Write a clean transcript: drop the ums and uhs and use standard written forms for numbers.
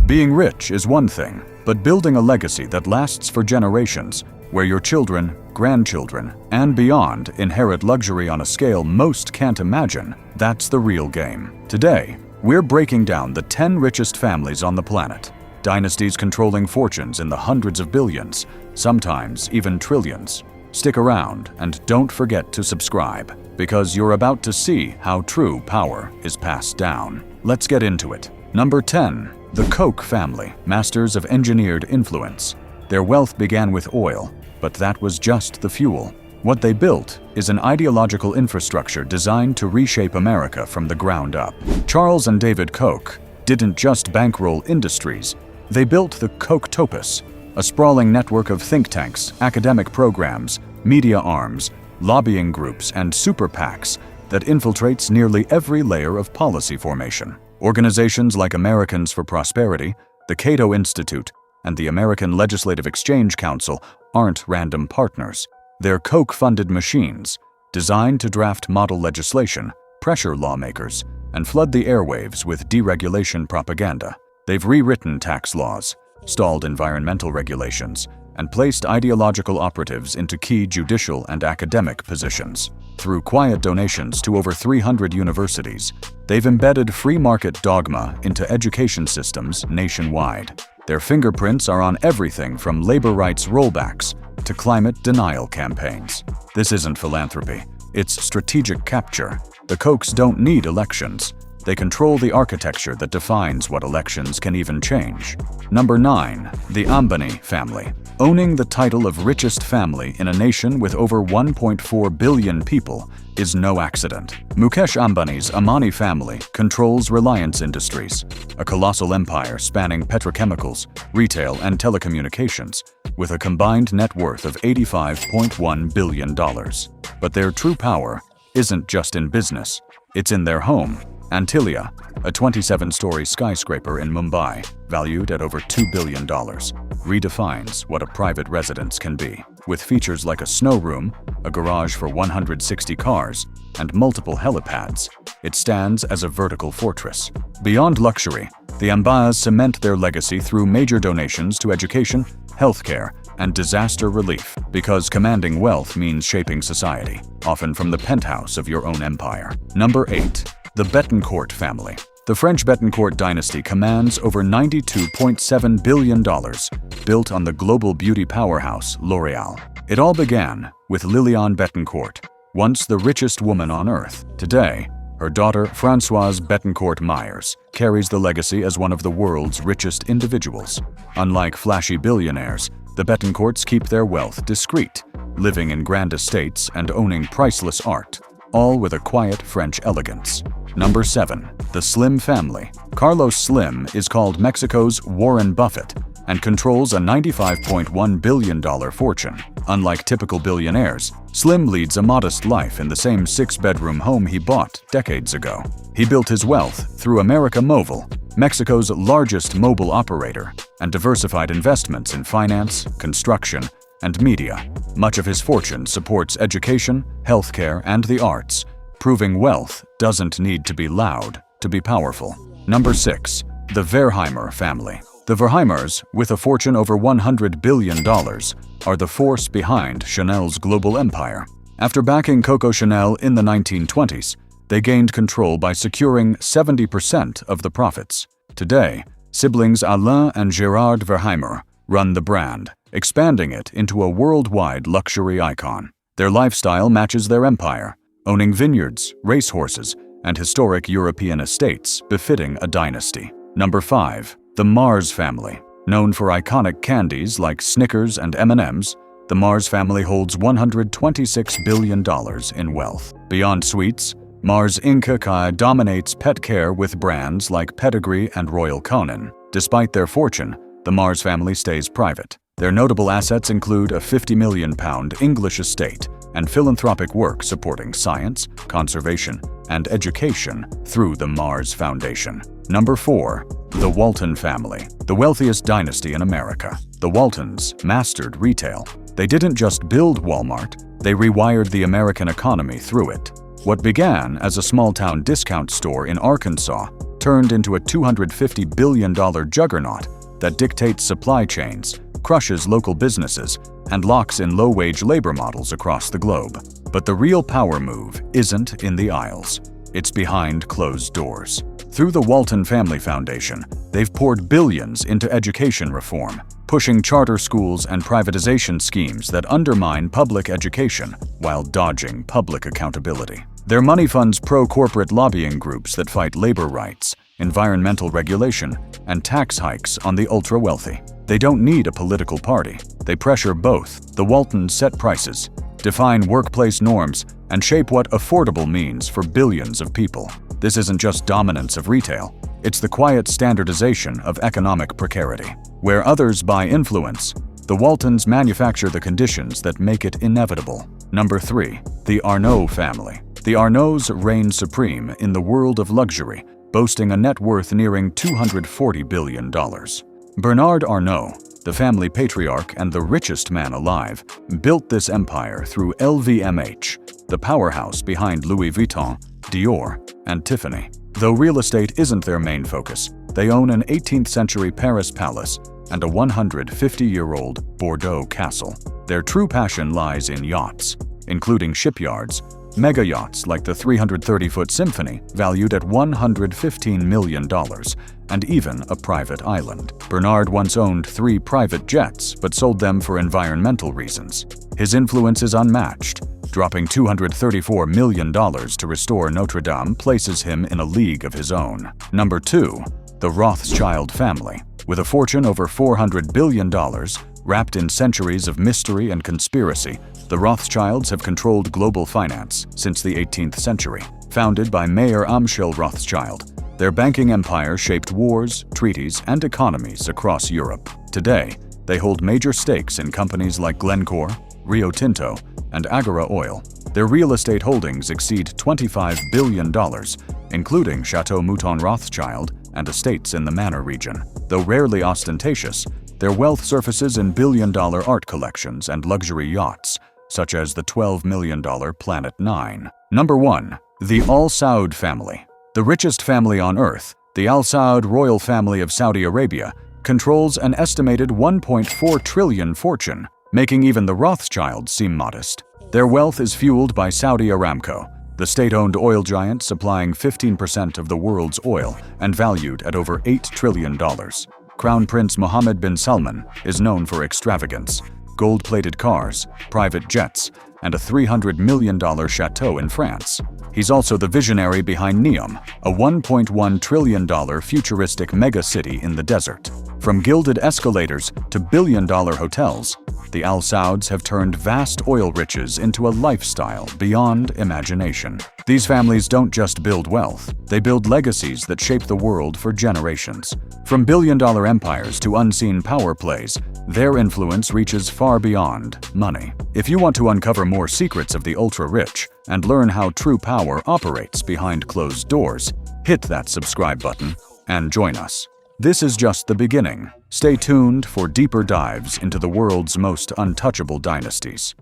Being rich is one thing, but building a legacy that lasts for generations, where your children, grandchildren, and beyond inherit luxury on a scale most can't imagine, that's the real game. Today, we're breaking down the 10 richest families on the planet. Dynasties controlling fortunes in the hundreds of billions, sometimes even trillions. Stick around and don't forget to subscribe, because you're about to see how true power is passed down. Let's get into it. Number 10. The Koch family, masters of engineered influence. Their wealth began with oil, but that was just the fuel. What they built is an ideological infrastructure designed to reshape America from the ground up. Charles and David Koch didn't just bankroll industries, they built the Kochtopus, a sprawling network of think tanks, academic programs, media arms, lobbying groups, and super PACs that infiltrates nearly every layer of policy formation. Organizations like Americans for Prosperity, the Cato Institute, and the American Legislative Exchange Council aren't random partners. They're Koch-funded machines, designed to draft model legislation, pressure lawmakers, and flood the airwaves with deregulation propaganda. They've rewritten tax laws, stalled environmental regulations, and placed ideological operatives into key judicial and academic positions. Through quiet donations to over 300 universities, they've embedded free market dogma into education systems nationwide. Their fingerprints are on everything from labor rights rollbacks to climate denial campaigns. This isn't philanthropy, it's strategic capture. The Kochs don't need elections. They control the architecture that defines what elections can even change. Number 9. The Ambani family. Owning the title of richest family in a nation with over 1.4 billion people is no accident. Mukesh Ambani's Ambani family controls Reliance Industries, a colossal empire spanning petrochemicals, retail, and telecommunications, with a combined net worth of $85.1 billion. But their true power isn't just in business, it's in their home. Antilia, a 27-story skyscraper in Mumbai, valued at over $2 billion, redefines what a private residence can be. With features like a snow room, a garage for 160 cars, and multiple helipads, it stands as a vertical fortress. Beyond luxury, the Ambanis cement their legacy through major donations to education, healthcare, and disaster relief, because commanding wealth means shaping society, often from the penthouse of your own empire. Number 8. The Bettencourt family. The French Bettencourt dynasty commands over $92.7 billion, built on the global beauty powerhouse L'Oréal. It all began with Liliane Bettencourt, once the richest woman on earth. Today, her daughter Françoise Bettencourt Myers carries the legacy as one of the world's richest individuals. Unlike flashy billionaires, the Bettencourts keep their wealth discreet, living in grand estates and owning priceless art, all with a quiet French elegance. Number 7. The Slim family. Carlos Slim is called Mexico's Warren Buffett and controls a $95.1 billion fortune. Unlike typical billionaires, Slim leads a modest life in the same 6-bedroom home he bought decades ago. He built his wealth through America Mobile, Mexico's largest mobile operator, and diversified investments in finance, construction, and media. Much of his fortune supports education, healthcare, and the arts, proving wealth doesn't need to be loud to be powerful. Number 6. The Wertheimer family. The Wertheimers, with a fortune over $100 billion, are the force behind Chanel's global empire. After backing Coco Chanel in the 1920s, they gained control by securing 70% of the profits. Today, siblings Alain and Gerard Wertheimer run the brand, expanding it into a worldwide luxury icon. Their lifestyle matches their empire, owning vineyards, racehorses, and historic European estates befitting a dynasty. Number 5. The Mars family. Known for iconic candies like Snickers and M&Ms, the Mars family holds $126 billion in wealth. Beyond sweets, Mars Inc. dominates pet care with brands like Pedigree and Royal Canin. Despite their fortune, the Mars family stays private. Their notable assets include a £50 million English estate and philanthropic work supporting science, conservation, and education through the Mars Foundation. Number 4. The Walton family, the wealthiest dynasty in America. The Waltons mastered retail. They didn't just build Walmart, they rewired the American economy through it. What began as a small-town discount store in Arkansas turned into a $250 billion juggernaut that dictates supply chains, crushes local businesses, and locks in low-wage labor models across the globe. But the real power move isn't in the aisles. It's behind closed doors. Through the Walton Family Foundation, they've poured billions into education reform, pushing charter schools and privatization schemes that undermine public education while dodging public accountability. Their money funds pro-corporate lobbying groups that fight labor rights, environmental regulation, and tax hikes on the ultra-wealthy. They don't need a political party. They pressure both. The Waltons set prices, define workplace norms, and shape what affordable means for billions of people. This isn't just dominance of retail. It's the quiet standardization of economic precarity. Where others buy influence, the Waltons manufacture the conditions that make it inevitable. Number 3. The Arnault family. The Arnauts reign supreme in the world of luxury, boasting a net worth nearing $240 billion. Bernard Arnault, the family patriarch and the richest man alive, built this empire through LVMH, the powerhouse behind Louis Vuitton, Dior, and Tiffany. Though real estate isn't their main focus, they own an 18th-century Paris palace and a 150-year-old Bordeaux castle. Their true passion lies in yachts, including shipyards, mega yachts like the 330-foot Symphony, valued at $115 million, and even a private island. Bernard once owned 3 private jets, but sold them for environmental reasons. His influence is unmatched. Dropping $234 million to restore Notre Dame places him in a league of his own. Number 2. The Rothschild family. With a fortune over $400 billion, wrapped in centuries of mystery and conspiracy, the Rothschilds have controlled global finance since the 18th century. Founded by Mayer Amschel Rothschild, their banking empire shaped wars, treaties, and economies across Europe. Today, they hold major stakes in companies like Glencore, Rio Tinto, and Agora Oil. Their real estate holdings exceed $25 billion, including Chateau Mouton Rothschild and estates in the Manor region. Though rarely ostentatious, their wealth surfaces in billion-dollar art collections and luxury yachts, such as the $12 million Planet 9. Number 1. The Al Saud family. The richest family on earth, the Al Saud royal family of Saudi Arabia, controls an estimated $1.4 trillion fortune, making even the Rothschilds seem modest. Their wealth is fueled by Saudi Aramco, the state-owned oil giant supplying 15% of the world's oil and valued at over $8 trillion. Crown Prince Mohammed bin Salman is known for extravagance, gold-plated cars, private jets, and a $300 million chateau in France. He's also the visionary behind Neom, a $1.1 trillion futuristic mega-city in the desert. From gilded escalators to billion-dollar hotels, the Al Sauds have turned vast oil riches into a lifestyle beyond imagination. These families don't just build wealth, they build legacies that shape the world for generations. From billion-dollar empires to unseen power plays, their influence reaches far beyond money. If you want to uncover more secrets of the ultra-rich and learn how true power operates behind closed doors, hit that subscribe button and join us. This is just the beginning. Stay tuned for deeper dives into the world's most untouchable dynasties.